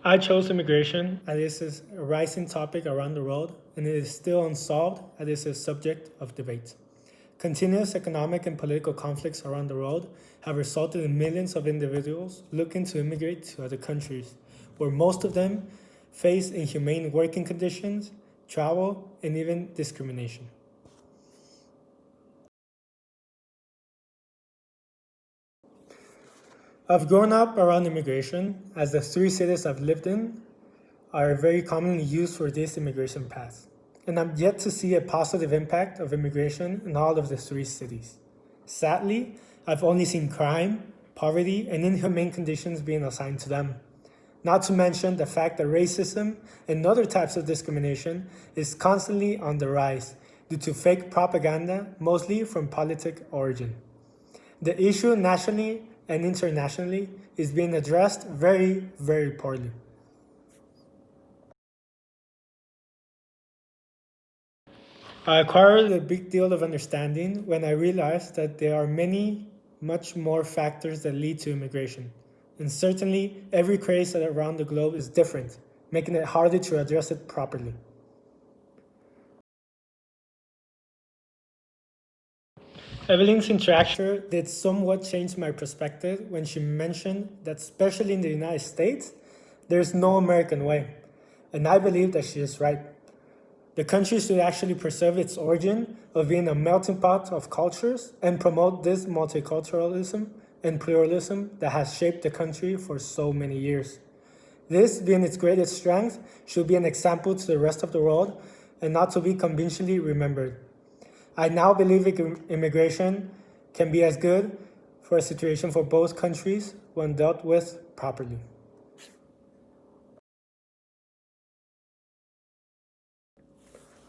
I chose immigration as this is a rising topic around the world and it is still unsolved as it is a subject of debate. Continuous economic and political conflicts around the world have resulted in millions of individuals looking to immigrate to other countries, where most of them face inhumane working conditions, travel, and even discrimination. I've grown up around immigration, as the three cities I've lived in are very commonly used for this immigration path. And I'm yet to see a positive impact of immigration in all of the three cities. Sadly, I've only seen crime, poverty, and inhumane conditions being assigned to them. Not to mention the fact that racism and other types of discrimination is constantly on the rise due to fake propaganda, mostly from politic origin. The issue nationally and internationally is being addressed very, very poorly. I acquired a big deal of understanding when I realized that there are much more factors that lead to immigration. And certainly, every case around the globe is different, making it harder to address it properly. Evelyn's interaction did somewhat change my perspective when she mentioned that, especially in the United States, there's no American way. And I believe that she is right. The country should actually preserve its origin of being a melting pot of cultures and promote this multiculturalism and pluralism that has shaped the country for so many years. This, being its greatest strength, should be an example to the rest of the world and not to be conventionally remembered. I now believe immigration can be as good for a situation for both countries when dealt with properly.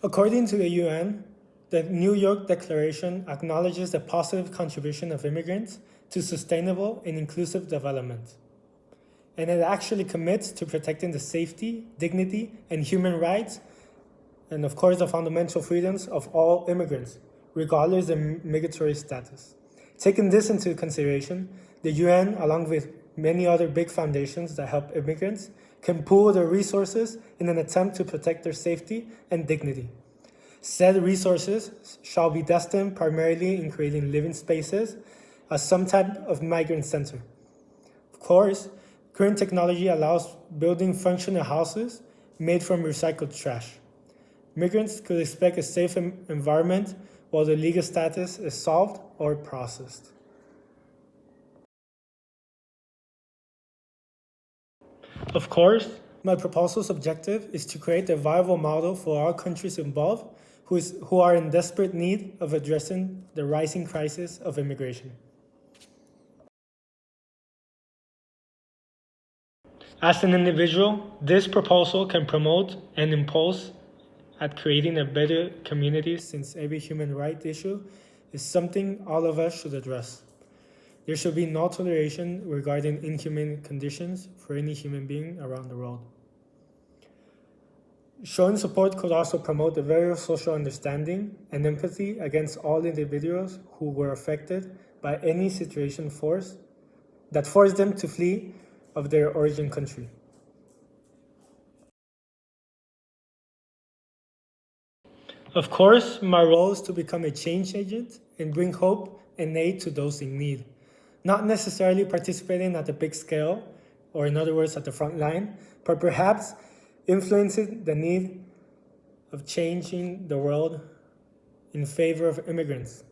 According to the UN, the New York Declaration acknowledges the positive contribution of immigrants to sustainable and inclusive development. And it actually commits to protecting the safety, dignity, and human rights, and of course the fundamental freedoms of all immigrants, regardless of migratory status. Taking this into consideration, the UN, along with many other big foundations that help immigrants, can pool their resources in an attempt to protect their safety and dignity. Said resources shall be destined primarily in creating living spaces as some type of migrant center. Of course, current technology allows building functional houses made from recycled trash. Migrants could expect a safe environment while the legal status is solved or processed. Of course, my proposal's objective is to create a viable model for all countries involved who are in desperate need of addressing the rising crisis of immigration. As an individual, this proposal can promote and impulse at creating a better community, since every human right issue is something all of us should address. There should be no toleration regarding inhumane conditions for any human being around the world. Showing support could also promote a very social understanding and empathy against all individuals who were affected by any situation that forced them to flee of their origin country. Of course, my role is to become a change agent and bring hope and aid to those in need. Not necessarily participating at the big scale, or in other words, at the front line, but perhaps influencing the need of changing the world in favor of immigrants.